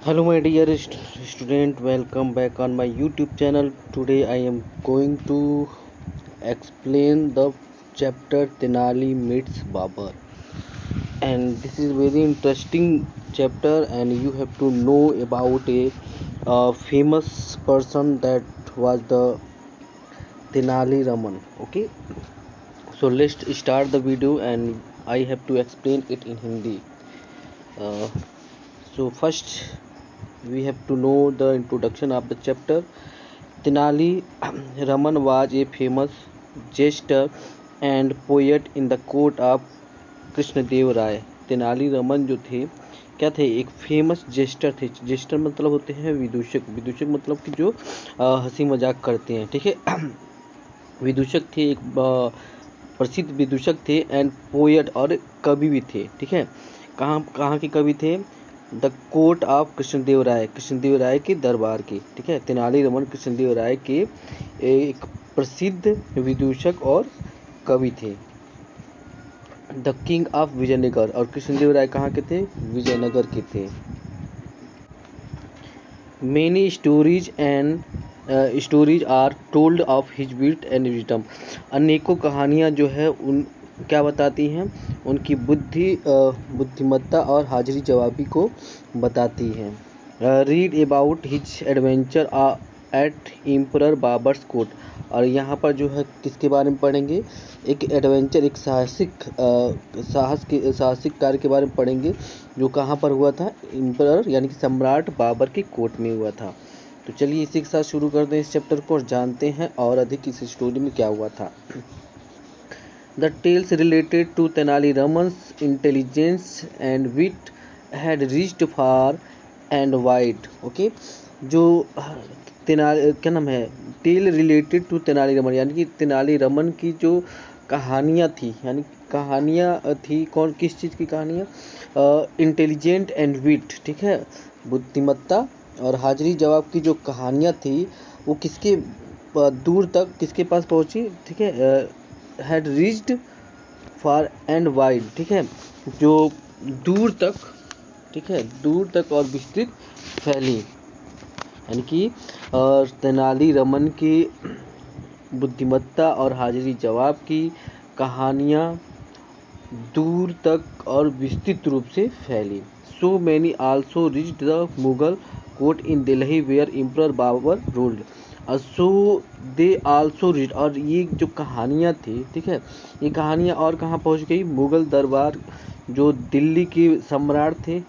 Hello my dear student, welcome back on my YouTube channel. Today I am going to explain the chapter Tenali meets Babar, and this is very interesting chapter, and you have to know about a famous person that was the Tenali Raman. Okay, so let's start the video, and I have to explain it in Hindi. uh, so first we have to know the introduction of the chapter. Tenali Raman was a famous jester and poet in the court of Krishnadeva राय. तेनाली रमन जो थे क्या थे, एक famous gesture थे. Gesture मतलब होते हैं विदूषक. विदूषक मतलब कि जो हंसी मजाक करते हैं, ठीक है. विदूषक थे, एक प्रसिद्ध विदूषक थे, एंड पोएट और कवि भी थे, ठीक है. कहाँ कहाँ के कवि थे? द कोर्ट ऑफ कृष्णदेव राय, कृष्णदेव राय के दरबार के, ठीक है. तेनाली रमन कृष्णदेव राय के एक प्रसिद्ध विदूषक और कवि थे. द किंग ऑफ विजयनगर, और कृष्णदेव राय कहाँ के थे? विजयनगर के थे. Many stories are told of his wit and wisdom. अनेकों कहानियाँ जो है उन क्या बताती हैं? उनकी बुद्धिमत्ता और हाजिरी जवाबी को बताती हैं. Read about his adventure at emperor Babur's court. और यहाँ पर जो है किसके बारे में पढ़ेंगे? एक एडवेंचर, एक साहसिक कार्य के बारे में पढ़ेंगे, जो कहाँ पर हुआ था? एम्परर यानी कि सम्राट बाबर के कोर्ट में हुआ था. तो चलिए इसी के साथ शुरू करते हैं इस चैप्टर को और जानते हैं और अधिक इस स्टोरी में क्या हुआ था. The tales related to Tenali Raman's intelligence and wit had reached far and wide. Okay, जो तेनाली क्या नाम है, tale related to Tenali Raman, यानी कि तेनाली रमन की जो कहानियाँ थी, यानी कहानियाँ थी कौन, किस चीज़ की कहानियाँ? इंटेलिजेंट एंड विट, ठीक है, बुद्धिमत्ता और हाजिरी जवाब की जो कहानियाँ थी वो किसके दूर तक किसके पास पहुँची, ठीक है. Had reached far and wide, ठीक है, जो दूर तक, ठीक है, दूर तक और विस्तृत फैली. यानी कि तेनाली रमन की बुद्धिमत्ता और हाजिरी जवाब की कहानियाँ दूर तक और विस्तृत रूप से फैली. So many also reached the Mughal court in Delhi where emperor Babur ruled. So they also read, और ये जो कहानियाँ थी, ठीक है, ये कहानियाँ और कहाँ पहुँच गई? मुगल दरबार, जो दिल्ली के सम्राट थे,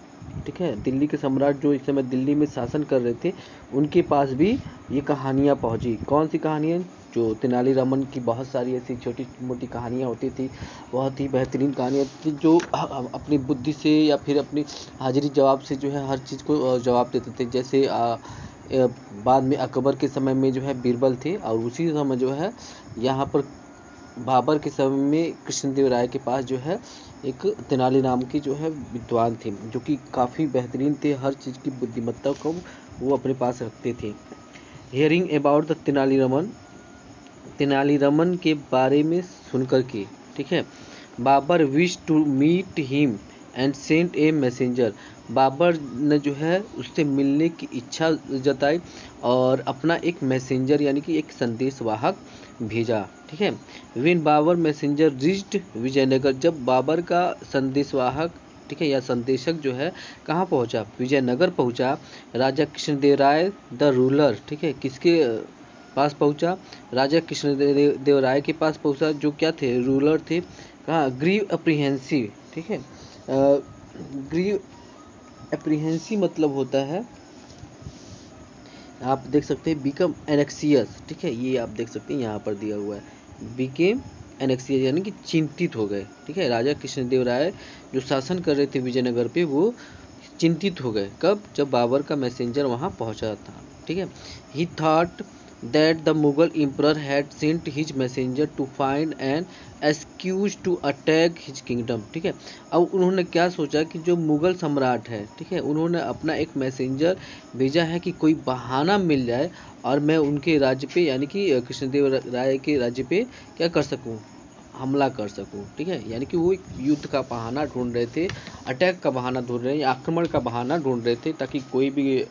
ठीक है, दिल्ली के सम्राट जो इस समय दिल्ली में शासन कर रहे थे, उनके पास भी ये कहानियाँ पहुँची. कौन सी कहानियाँ? जो तेनाली रामन की बहुत सारी ऐसी छोटी मोटी कहानियाँ होती थी, बहुत ही बेहतरीन कहानियाँ थी, जो अपनी बुद्धि से या फिर अपनी हाजिरी जवाब से जो है हर चीज़ को जवाब देते थे. जैसे बाद में अकबर के समय में जो है बीरबल थे, और उसी समय जो है यहाँ पर बाबर के समय में कृष्णदेव राय के पास जो है एक तेनाली नाम की जो है विद्वान थे, जो कि काफ़ी बेहतरीन थे, हर चीज़ की बुद्धिमत्ता को वो अपने पास रखते थे. Hearing about the Tenali Raman के बारे में सुनकर के, ठीक है, Babur wish to meet him and sent a messenger. Babur ने जो है उससे मिलने की इच्छा जताई और अपना एक मैसेंजर यानी कि एक संदेशवाहक भेजा, ठीक है. When Babur messenger reached Vijayanagar, जब बाबर का संदेशवाहक, ठीक है, या संदेशक जो है कहाँ पहुँचा? विजयनगर पहुँचा. राजा कृष्णदेव राय द रूलर, ठीक है, किसके पास पहुँचा? राजा कृष्णदेव राय के पास पहुँचा, जो क्या थे? रूलर थे. कहाँ? ग्रीव अप्रीहेंसिव, ठीक है. ग्रीव एप्रीहेंसिव मतलब होता है, आप देख सकते हैं, बिकम एनेक्सियस, ठीक है, ये आप देख सकते हैं यहाँ पर दिया हुआ है, बिकेम एनेक्सिया यानी कि चिंतित हो गए। ठीक है, राजा कृष्णदेव राय जो शासन कर रहे थे विजयनगर पे, वो चिंतित हो गए। कब? जब बाबर का मैसेंजर वहाँ पहुँचा था। ठीक है, he thought that the Mughal emperor had sent his messenger to find an excuse to attack his kingdom. ठीक है, अब उन्होंने क्या सोचा कि जो मुगल सम्राट है, ठीक है, उन्होंने अपना एक मैसेंजर भेजा है कि कोई बहाना मिल जाए और मैं उनके राज्य पे यानी कि कृष्णदेव राय के राज्य पे क्या कर सकूं, हमला कर सकूं। ठीक है, यानी कि वो एक युद्ध का बहाना ढूंढ रहे थे, अटैक का बहाना ढूंढ रहे हैं, आक्रमण का बहाना ढूंढ रहे थे, ताकि कोई भी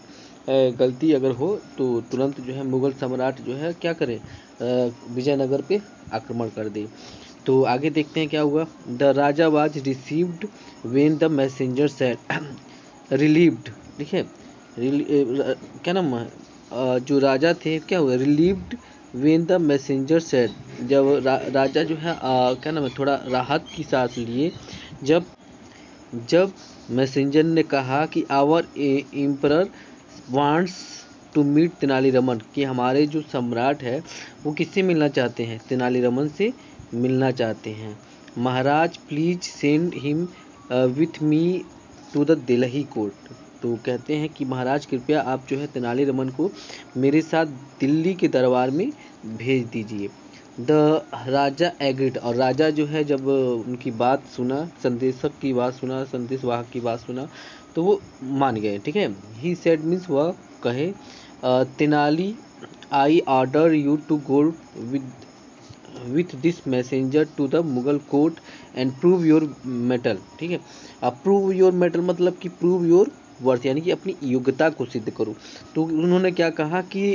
गलती अगर हो तो तुरंत जो है मुगल सम्राट जो है क्या करे, विजयनगर पे आक्रमण कर दे। तो आगे देखते हैं क्या हुआ। The Raja was received when the messenger said relieved. ठीक है, क्या नाम है, जो राजा थे क्या हुआ, relieved when the messenger said, जब राजा जो है क्या नाम है, थोड़ा राहत की सांस लिए जब जब मैसेंजर ने कहा कि our emperor wants to meet Tenali Raman, कि हमारे जो सम्राट है वो किससे मिलना चाहते हैं, तेनालीरामन से मिलना चाहते हैं। Maharaj please send him with me to the Delhi court. तो कहते हैं कि महाराज कृपया आप जो है तेनालीरामन को मेरे साथ दिल्ली के दरबार में भेज दीजिए। द राजा एग्रीड, और राजा जो है जब उनकी बात सुना, संदेशक की बात सुना, संदेशवाहक की बात सुना, तो वो मान गए। ठीक है, ही सेड मीन्स वह कहे, Tenali I order you to go with this messenger to the Mughal court and prove your mettle. ठीक है, अब प्रूव योर मेटल मतलब कि प्रूव योर वर्थ, यानी कि अपनी योग्यता को सिद्ध करो। तो उन्होंने क्या कहा कि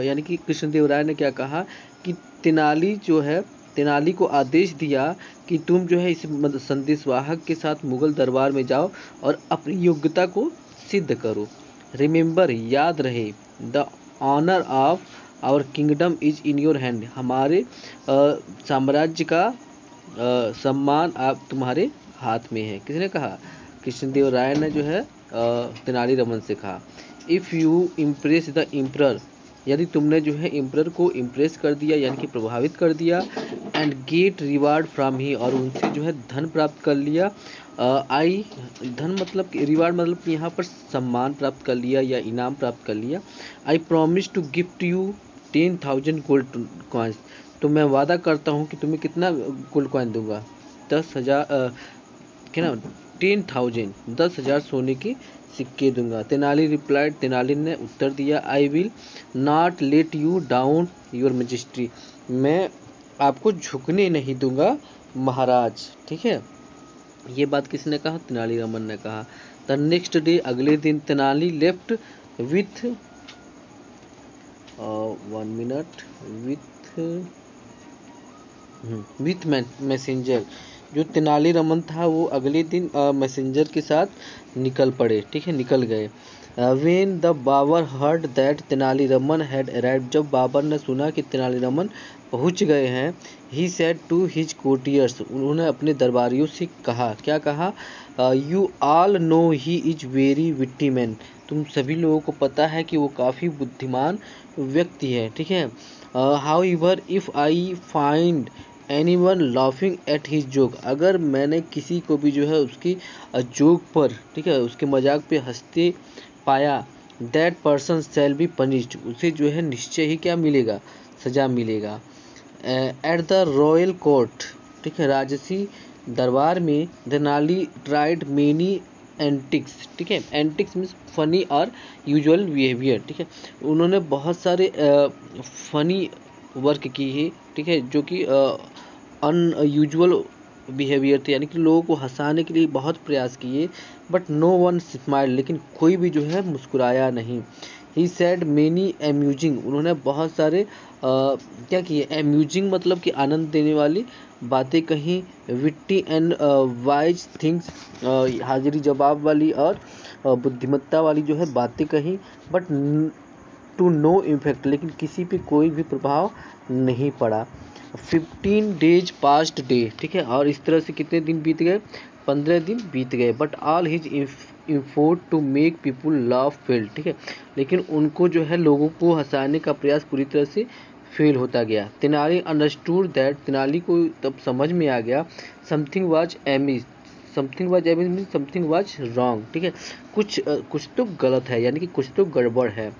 यानी कि कृष्णदेव राय ने क्या कहा कि तेनाली जो है, तेनाली को आदेश दिया कि तुम जो है इस संदेशवाहक के साथ मुगल दरबार में जाओ और अपनी योग्यता को सिद्ध करो। रिमेंबर, याद रहे, the honour of our kingdom is in your hand, हमारे साम्राज्य का सम्मान आप तुम्हारे हाथ में है। किसने कहा? कृष्णदेव राय ने जो है तेनालीरामन से कहा। If you impress the emperor, यदि तुमने जो है एम्परर को इम्प्रेस कर दिया यानी कि प्रभावित कर दिया, and get reward from he, और उनसे जो है धन प्राप्त कर लिया, आई धन मतलब कि रिवार्ड मतलब कि यहाँ पर सम्मान प्राप्त कर लिया या इनाम प्राप्त कर लिया। I promise to gift you 10,000 gold coins, तो मैं वादा करता हूँ कि तुम्हें कितना गोल्ड कॉइन दूंगा, 10,000 क्या ना 10,000 10,000 सोने के सिक्के दूंगा। तेनाली रिप्लाइड, तेनाली ने उत्तर दिया, I will not let you down your majesty, मैं आपको झुकने नहीं दूंगा महाराज। ठीक है, ये बात किसने कहा? तेनालीरामन ने कहा। द नेक्स्ट डे, अगले दिन Tenali left with 1 minute with messenger, जो तेनालीरामन था वो अगले दिन मैसेंजर के साथ निकल पड़े। ठीक है, निकल गए। When the Babur heard that Tenali Raman had arrived, जब बाबर ने सुना कि तेनालीरामन पहुंच गए हैं, he said to his courtiers, उन्होंने अपने दरबारियों से कहा, क्या कहा? You all know he is very witty man, तुम सभी लोगों को पता है कि वो काफ़ी बुद्धिमान व्यक्ति है। ठीक है, however if I find anyone laughing at his joke, अगर मैंने किसी को भी जो है उसकी जोक पर, ठीक है, उसके मजाक पे हंसते पाया, that person shall be punished, उसे जो है निश्चय ही क्या मिलेगा? सजा मिलेगा। एट द रॉयल कोर्ट, ठीक है, राजसी दरबार में, तेनाली ट्राइड मेनी एंटिक्स, ठीक है, एंटिक्स मीन्स फनी और यूजुअल बिहेवियर। ठीक है, उन्होंने बहुत सारे फनी वर्क की है, ठीक है, जो कि अनयूजुअल बिहेवियर थे, यानी कि लोगों को हंसाने के लिए बहुत प्रयास किए, बट नो वन स्माइल, लेकिन कोई भी जो है मुस्कुराया नहीं। ही सेड मेनी अम्यूजिंग, उन्होंने बहुत सारे क्या किए? अम्यूजिंग मतलब कि आनंद देने वाली बातें कहीं, विट्टी एंड वाइज थिंग्स, हाजिरी जवाब वाली और बुद्धिमत्ता वाली जो है बातें कहीं, बट टू नो इम्फेक्ट, लेकिन किसी पे कोई भी प्रभाव नहीं पड़ा। 15 डेज पास्ट डे, ठीक है, और इस तरह से कितने दिन बीत गए? 15 दिन बीत गए। But all his effort to make people laugh failed, ठीक है, लेकिन उनको जो है लोगों को हंसाने का प्रयास पूरी तरह से फेल होता गया। तेनाली अंडरस्टूड दैट, तेनाली को तब समझ में आ गया, something was amiss, something was amiss mean something was wrong, ठीक है, कुछ तो गलत है, यानी कि कुछ तो गड़बड़ है।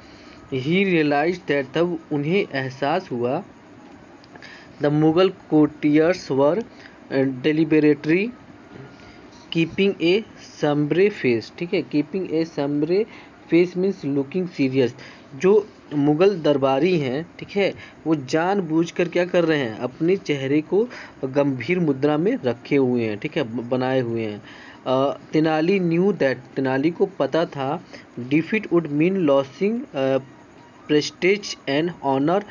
ही रियलाइज दैट, तब उन्हें एहसास हुआ, the Mughal courtiers were deliberately keeping a sombre face, ठीक है, keeping a sombre face means looking serious. जो मुगल दरबारी हैं, ठीक है, वो जानबूझकर क्या कर रहे हैं, अपने चेहरे को गंभीर मुद्रा में रखे हुए हैं, ठीक है, बनाए हुए हैं। तेनाली न्यू दैट, तेनाली को पता था, defeat would mean losing prestige and honour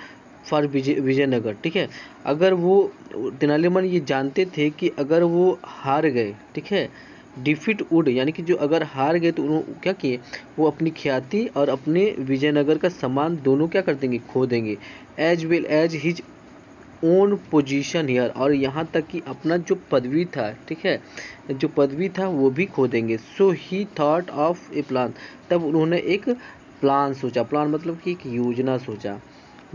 for Vijayanagar, ठीक है, अगर वो तेनालीरामन ये जानते थे कि अगर वो हार गए, ठीक है, डिफीट वुड यानी कि जो अगर हार गए तो उन्होंने क्या किए, वो अपनी ख्याति और अपने विजयनगर का सम्मान दोनों क्या कर देंगे, खो देंगे, as well as his own position here, और यहाँ तक कि अपना जो पदवी था, ठीक है, जो पदवी था वो भी खो देंगे। So he thought of a plan, तब उन्होंने एक प्लान सोचा, प्लान मतलब कि एक योजना सोचा।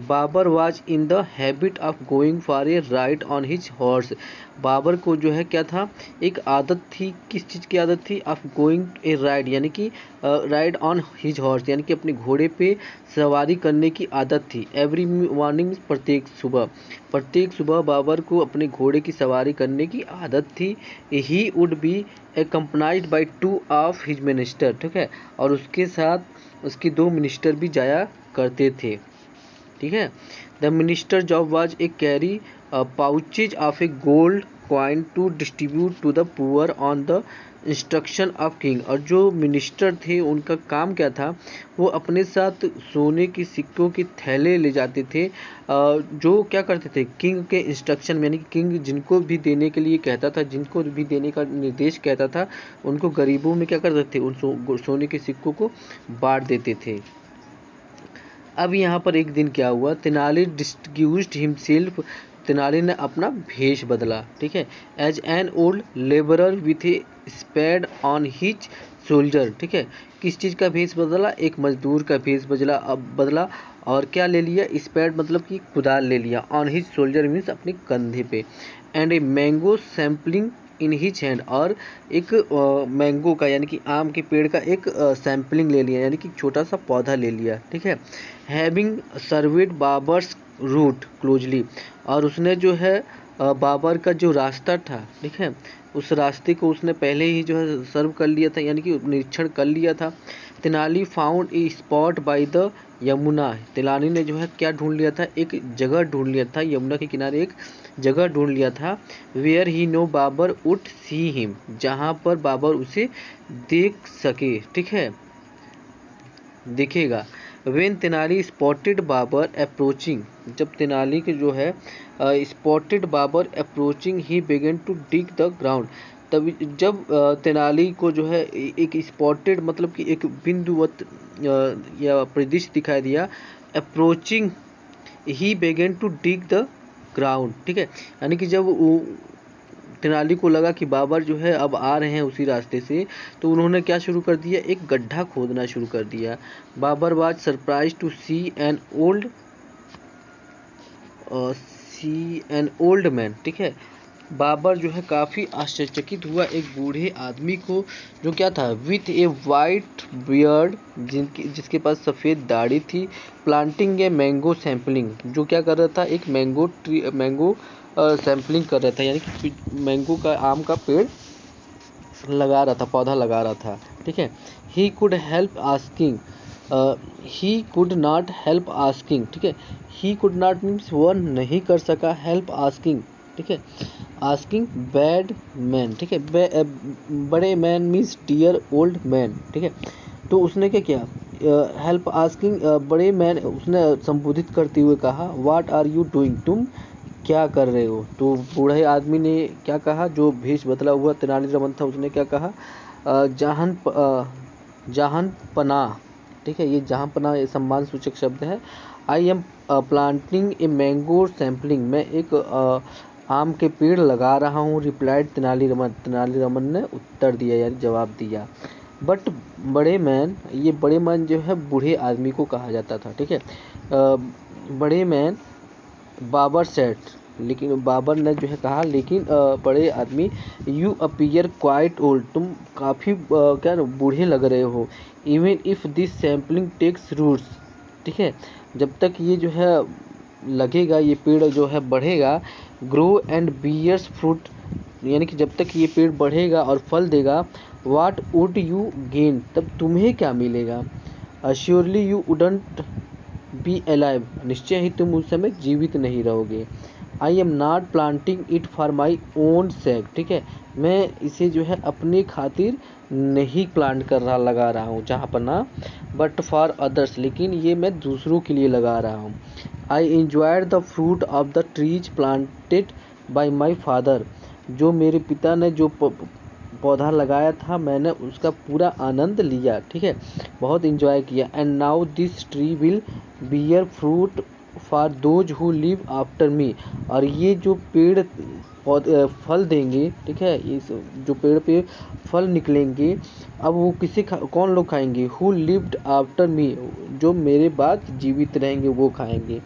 Babur was in the habit of going for a ride on his horse, Babur को जो है क्या था, एक आदत थी, किस चीज़ की आदत थी, ऑफ गोइंग ए राइड यानी कि राइड ऑन हिज हॉर्स, यानी कि अपने घोड़े पे सवारी करने की आदत थी। एवरी मॉर्निंग, प्रत्येक सुबह बाबर को अपने घोड़े की सवारी करने की आदत थी। He would be accompanied by 2 of his minister, ठीक है, और उसके साथ उसके 2 मिनिस्टर भी जाया करते थे, ठीक है। The minister job was a carry pouches of a gold coin to distribute to the poor on the instruction of king, और जो मिनिस्टर थे उनका काम क्या था, वो अपने साथ सोने के सिक्कों के थैले ले जाते थे, जो क्या करते थे, किंग के इंस्ट्रक्शन में, यानी कि किंग जिनको भी देने के लिए कहता था, जिनको भी देने का निर्देश कहता था, उनको गरीबों में क्या करते थे, उन सोने के सिक्कों को बांट देते थे। अब यहाँ पर एक दिन क्या हुआ, तेनाली डिस्टिंग्विश्ड हिमसेल्फ, तेनाली ने अपना भेष बदला, ठीक है, as an old labourer with a spade on his soldier, ठीक है, किस चीज़ का भेष बदला, एक मजदूर का भेष बदला, और क्या ले लिया, स्पेड मतलब कि कुदाल ले लिया, ऑन हिज सोल्जर मीन्स अपने कंधे पे, and a mango sampling in his hand, और एक मैंगो का यानी कि आम के पेड़ का एक सैम्पलिंग ले लिया, यानी कि छोटा सा पौधा ले लिया, ठीक है। Having surveyed Babur's route closely, और उसने जो है बाबर का जो रास्ता था, ठीक है, उस रास्ते को उसने पहले ही जो है सर्व कर लिया था, यानी कि निरीक्षण कर लिया था। Tenali found a spot by the Yamuna, Tenali ने जो है क्या ढूंढ लिया था, एक जगह ढूंढ लिया था, यमुना के किनारे एक जगह ढूंढ लिया था, where he know Babur would see him, जहाँ पर बाबर उसे देख सके, ठीक है, दिखेगा। When Tenali spotted Babur approaching, जब तेनाली के जो है spotted Babur approaching he began to dig the ground, तभी जब तेनाली को जो है एक स्पॉटेड मतलब कि एक बिंदुवत या परिदृश्य दिखाई दिया, approaching he began to dig the ground, ठीक है, यानी कि जब वो तेनाली को लगा कि बाबर जो है अब आ रहे हैं उसी रास्ते से, तो उन्होंने क्या शुरू कर दिया, एक गड्ढा खोदना शुरू कर दिया। Babur was surprise to see an old man, ठीक है, बाबर जो है काफ़ी आश्चर्यचकित हुआ एक बूढ़े आदमी को, जो क्या था, विथ ए वाइट बियर्ड, जिसके पास सफ़ेद दाढ़ी थी, प्लांटिंग ए मैंगो सैम्पलिंग, जो क्या कर रहा था, एक मैंगो सैम्पलिंग कर रहा था, यानी कि मैंगो का आम का पेड़ लगा रहा था, पौधा लगा रहा था, ठीक है। He could help asking, he could not help asking, ठीक है, ही कुड नॉट मीन्स वह नहीं कर सका, हेल्प आस्किंग, ठीक है, आस्किंग बैड मैन, ठीक है, बड़े man means dear old man, ठीक है, तो उसने क्या किया, हेल्प आस्किंग बड़े मैन, उसने संबोधित करते हुए कहा, व्हाट आर यू डूइंग, तुम क्या कर रहे हो, तो बूढ़े आदमी ने क्या कहा, जो भेष बदला हुआ तेनालीरामन था, उसने क्या कहा, जहान पनाह, ठीक है, ये जहां पनाह ये सम्मान सूचक शब्द है। I am planting a mango sampling, मैं एक आम के पेड़ लगा रहा हूँ, रिप्लाइड तेनालीरामन ने उत्तर दिया, यानी जवाब दिया। बट बड़े मैन, ये बड़े मैन जो है बूढ़े आदमी को कहा जाता था, ठीक है, बड़े मैन बाबर सेट, लेकिन बाबर ने जो है कहा, लेकिन बड़े आदमी, यू अपीयर क्वाइट ओल्ड, तुम काफ़ी क्या बूढ़े लग रहे हो। Even if this sampling takes roots, ठीक है, जब तक ये जो है लगेगा, ये पेड़ जो है बढ़ेगा, ग्रो एंड बियर्स फ्रूट, यानी कि जब तक ये पेड़ बढ़ेगा और फल देगा, वाट वुड यू गेन, तब तुम्हें क्या मिलेगा। अश्योरली यू वुडंट बी अलाइव, निश्चय ही तुम उस समय जीवित नहीं रहोगे। आई am not planting it for my own सेक, ठीक है, मैं इसे जो है अपने खातिर नहीं प्लांट कर रहा, लगा रहा हूँ जहाँ पर ना, बट फॉर अदर्स, लेकिन ये मैं दूसरों के लिए लगा रहा हूँ। I enjoyed the fruit of the trees planted by my father, जो मेरे पिता ने जो पौधा लगाया था, मैंने उसका पूरा आनंद लिया, ठीक है, बहुत इंजॉय किया। And now this tree will beer fruit for those who live after me, और ये जो पेड़ फल देंगे, ठीक है, इस जो पेड़ पे फल निकलेंगे, अब वो किसे कौन लोग खाएंगे, हु लिव्ड आफ्टर मी, जो मेरे बाद जीवित रहेंगे वो खाएंगे।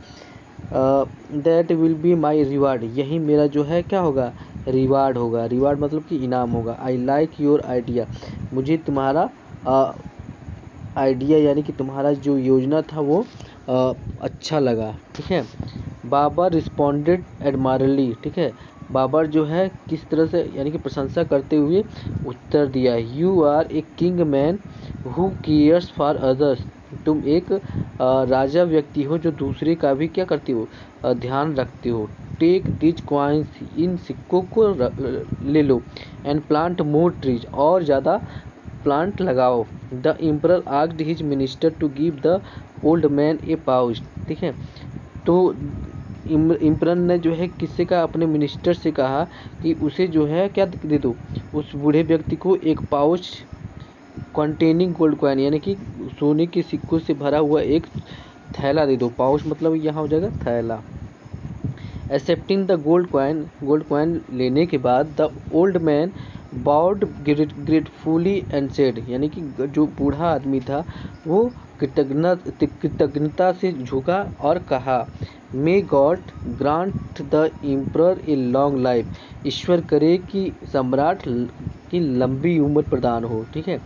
That will be my reward, यही मेरा जो है क्या होगा, रिवार्ड होगा। रिवार्ड मतलब कि इनाम होगा। आई लाइक योर आइडिया, मुझे तुम्हारा आइडिया यानी कि तुम्हारा जो योजना था वो अच्छा लगा, ठीक है। बाबर रिस्पॉन्डेड एडमायरली, ठीक है, बाबर जो है किस तरह से यानी कि प्रशंसा करते हुए उत्तर दिया, you are a king man who cares for others, तुम एक राजा व्यक्ति हो जो दूसरे का भी क्या करती हो, ध्यान रखते हो। टेक दिज कॉइन्स, इन सिक्कों को ले लो, एंड प्लांट मोर ट्रीज, और ज़्यादा प्लांट लगाओ। The emperor asked his minister to give the old man a pouch, ठीक है, तो इम्परर ने जो है किससे कहा, अपने मिनिस्टर से कहा कि उसे जो है क्या दे दो, उस बूढ़े व्यक्ति को एक पाउच कंटेनिंग गोल्ड कॉइन, यानी कि सोने के सिक्कों से भरा हुआ एक थैला दे दो। पाउच मतलब यहाँ हो जाएगा थैला। एक्सेप्टिंग द गोल्ड कॉइन लेने के बाद the old man bowed gratefully and said, यानी कि जो बूढ़ा आदमी था वो कृतज्ञता से झुका और कहा, may God grant the emperor a long life, ईश्वर करे कि सम्राट की लंबी उम्र प्रदान हो, ठीक है।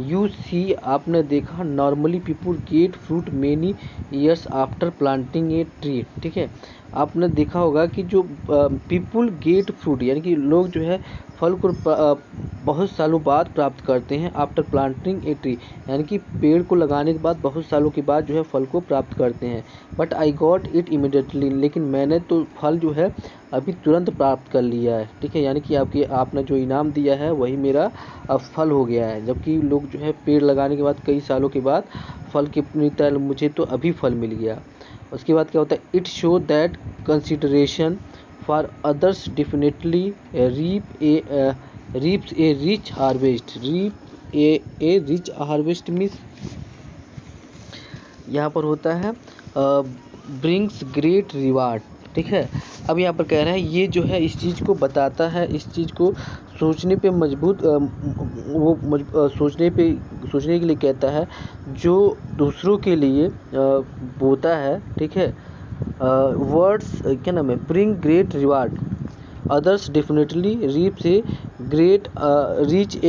यू सी, आपने देखा, normally people get fruit many years after planting a tree, ठीक है, आपने देखा होगा कि जो पीपुल गेट फ्रूट यानी कि लोग जो है फल को बहुत सालों बाद प्राप्त करते हैं, आफ्टर प्लांटिंग ए ट्री, यानी कि पेड़ को लगाने के बाद बहुत सालों के बाद जो है फल को प्राप्त करते हैं। But I got it immediately, लेकिन मैंने तो फल जो है अभी तुरंत प्राप्त कर लिया है, ठीक है, यानी कि आपने जो इनाम दिया है वही मेरा अब फल हो गया है। जबकि लोग जो है पेड़ लगाने के बाद कई सालों के बाद फल की मिलता है, मुझे तो अभी फल मिल गया। उसके बाद क्या होता है, it show that consideration for others definitely reaps a rich harvest, reap a rich harvest means यहाँ पर होता है ब्रिंग्स ग्रेट रिवार्ड, ठीक है। अब यहाँ पर कह रहे हैं ये जो है इस चीज़ को बताता है, इस चीज़ को सोचने पे मजबूत सोचने के लिए कहता है, जो दूसरों के लिए बोता है, ठीक है। वर्ड्स क्या नाम है, bring great reward, others definitely reap a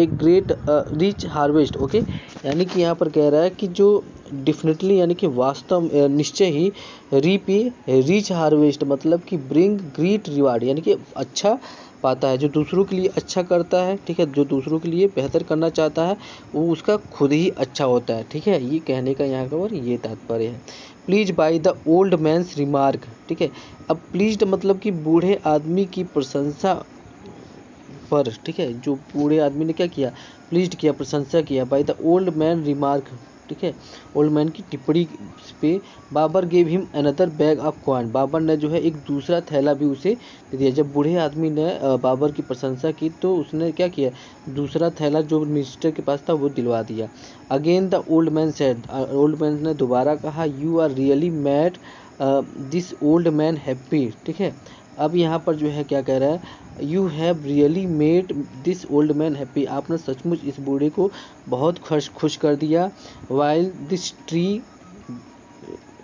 great rich harvest, okay. यानी कि यहाँ पर कह रहा है कि जो डेफिनेटली यानी कि वास्तव निश्चय ही, रीप ए रिच हार्वेस्ट मतलब कि ब्रिंग ग्रेट रिवार्ड, यानी कि अच्छा पाता है, जो दूसरों के लिए अच्छा करता है, ठीक है, जो दूसरों के लिए बेहतर करना चाहता है वो उसका खुद ही अच्छा होता है, ठीक है। ये कहने का यहाँ पर ये तात्पर्य है। Please by the old man's remark, ठीक है। अब प्लीज्ड मतलब कि बूढ़े आदमी की प्रशंसा पर, ठीक है, जो बूढ़े आदमी ने क्या किया, प्लीज्ड किया, प्रशंसा किया, by the old man remark, ठीक है, ओल्ड मैन की टिप्पणी पे। Babur gave him another bag of coin, Babur ने जो है एक दूसरा थैला भी उसे दे दिया। जब बूढ़े आदमी ने बाबर की प्रशंसा की तो उसने क्या किया, दूसरा थैला जो मिनिस्टर के पास था वो दिलवा दिया। Again the old man said, old man ने दोबारा कहा, you are really made this old man happy, ठीक है। अब यहाँ पर जो है क्या कह रहा है, you have really made this old man happy, आपने सचमुच इस बूढ़े को बहुत खुश कर दिया। While this tree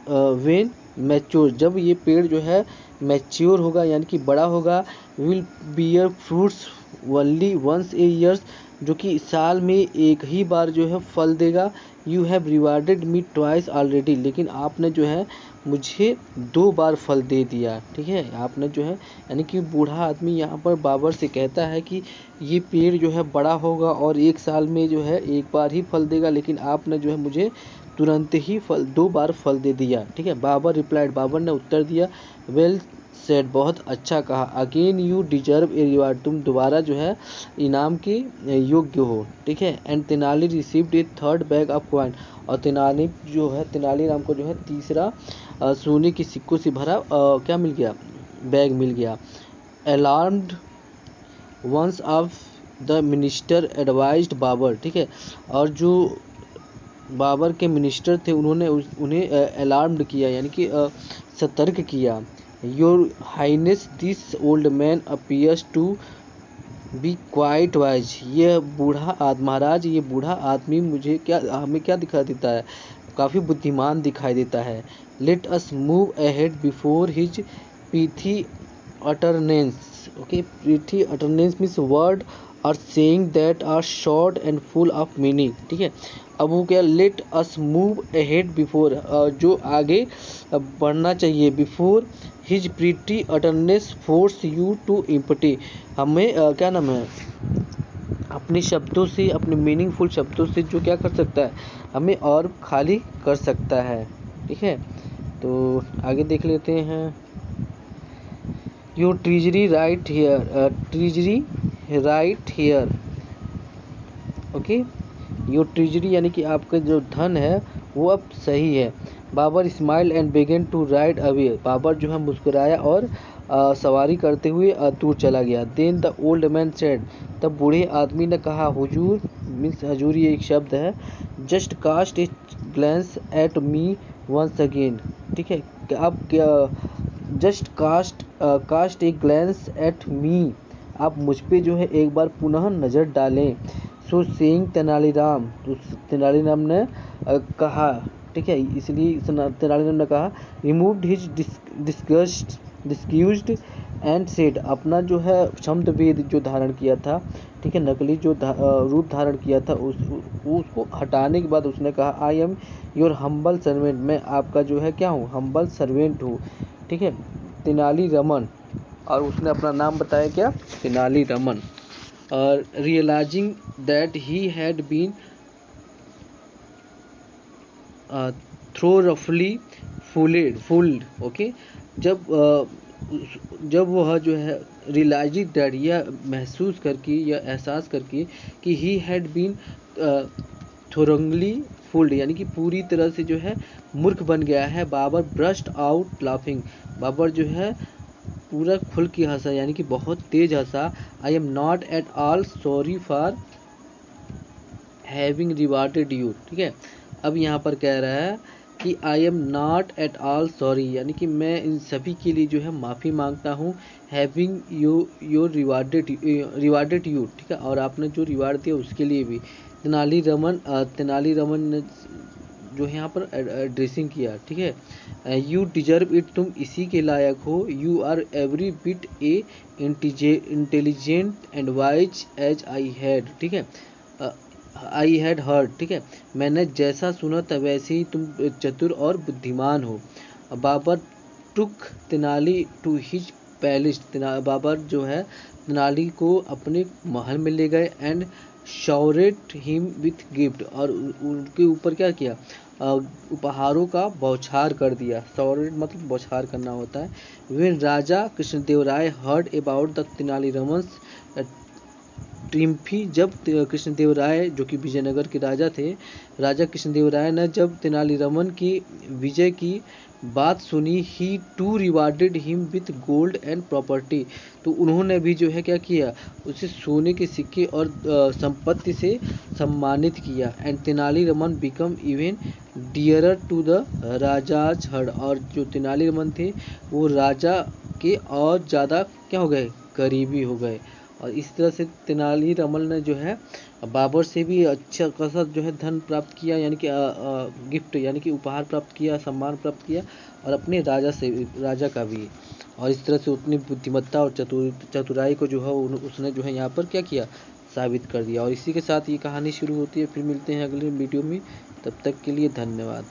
when mature, जब ये पेड़ जो है मैच्योर होगा यानी कि बड़ा होगा, will bear fruits only once a years, जो कि साल में एक ही बार जो है फल देगा। You have rewarded me twice already, लेकिन आपने जो है मुझे 2 बार फल दे दिया। ठीक है, आपने जो है यानी कि बूढ़ा आदमी यहाँ पर बाबर से कहता है कि ये पेड़ जो है बड़ा होगा और एक साल में जो है एक बार ही फल देगा, लेकिन आपने जो है मुझे तुरंत ही 2 बार फल दे दिया। ठीक है, बाबर रिप्लाइड, बाबर ने उत्तर दिया, वेल सेड, बहुत अच्छा कहा, again you deserve a reward, तुम दोबारा जो है इनाम के योग्य हो। ठीक है, and Tenali received A third bag of coin, और तेनालीराम को जो है तीसरा सोने के सिक्कों से भरा क्या मिल गया, बैग मिल गया। Alarmed once of the minister advised Babur, ठीक है, और जो बाबर के मिनिस्टर थे उन्होंने उन्हें अलार्म्ड किया यानी कि सतर्क किया। Your highness this old man appears to be quite wise, महाराज ये बूढ़ा आदमी हमें क्या दिखा देता है, काफ़ी बुद्धिमान दिखाई देता है। Let us move ahead before his pithy utterance, okay, pithy utterance means word or saying that are short and full of meaning. ठीक है, अब वो क्या, let us move ahead before, जो आगे बढ़ना चाहिए, before his pretty utterance force you to empty, हमें क्या नाम है, अपने शब्दों से, अपने मीनिंगफुल शब्दों से जो क्या कर सकता है, हमें और खाली कर सकता है। ठीक है, तो आगे देख लेते हैं। Your treasury right here, treasury right here, okay, your treasury यानी कि आपका जो धन है वो अब सही है। Babur smile and began to ride away, Babur जो है मुस्कुराया और सवारी करते हुए दूर चला गया। Then the old man said, तब बूढ़े आदमी ने कहा, हुजूर मीन्स हजूर ये एक शब्द है, just cast a glance at me once again. ठीक है, आप क्या, just cast a glance at me, आप मुझ पे जो है एक बार पुनः नज़र डालें। सो सेइंग तेनालीराम, तो तेनालीराम ने कहा, ठीक है, इसलिए तेनालीराम ने कहा, रिमूव्ड हिज डिस्ग्यूज्ड एंड सेड, अपना जो है क्षमवेद जो धारण किया था, ठीक है, नकली जो रूप धारण किया था उसको हटाने के बाद उसने कहा, I am your humble servant, मैं आपका जो है क्या हूँ, हम्बल सर्वेंट हूँ। ठीक है, तेनालीरामन, और उसने अपना नाम बताया क्या, तेनालीरामन। और realising that he had been thoroughly fooled, okay, जब वह जो है रियलाइजिंग दैट, यह महसूस करके या एहसास करके कि ही हैड बीन थोरंगली फूल्ड यानी कि पूरी तरह से जो है मूर्ख बन गया है, Babur burst out laughing, Babur जो है पूरा खुल के हंसा यानी कि बहुत तेज हंसा। I am not at all sorry for having rewarded you. ठीक है, अब यहाँ पर कह रहा है कि I am not at all sorry यानी कि मैं इन सभी के लिए जो है माफ़ी मांगता हूँ, हैविंग योर रिवार्डेड यू, ठीक है, और आपने जो रिवार्ड दिया उसके लिए भी। तेनालीरामन ने जो है यहाँ पर एड्रेसिंग किया, ठीक है, यू डिजर्व इट, तुम इसी के लायक हो, you are every bit a intelligent and wise as I had, ठीक है, आई हैड हर्ड, ठीक है, मैंने जैसा सुना था वैसे ही तुम चतुर और बुद्धिमान हो। Babur took Tenali to his palace, Babur जो है तेनाली को अपने महल में ले गए, and showered him with gift, और उनके ऊपर क्या किया, उपहारों का बौछार कर दिया। शॉरेट मतलब बौछार करना होता है। When Raja Krishnadevaraya heard about the Tenaliraman's triumph, जब कृष्णदेवराय जो कि विजयनगर के राजा थे, राजा कृष्णदेवराय ने जब तेनालीरामन की विजय की बात सुनी, he too rewarded him with gold and property, तो उन्होंने भी जो है क्या किया, उसे सोने के सिक्के और संपत्ति से सम्मानित किया। And Tenaliraman become even dearer to the raja's heart, और जो तेनालीरामन थे वो राजा के और ज़्यादा क्या हो गए, करीबी हो गए। और इस तरह से तेनालीरामन ने जो है बाबर से भी अच्छा खासा जो है धन प्राप्त किया, यानी कि गिफ्ट यानी कि उपहार प्राप्त किया, सम्मान प्राप्त किया, और अपने राजा का भी। और इस तरह से अपनी बुद्धिमत्ता और चतुराई को जो है उसने जो है यहाँ पर क्या किया, साबित कर दिया। और इसी के साथ ये कहानी शुरू होती है। फिर मिलते हैं अगले वीडियो में, तब तक के लिए धन्यवाद।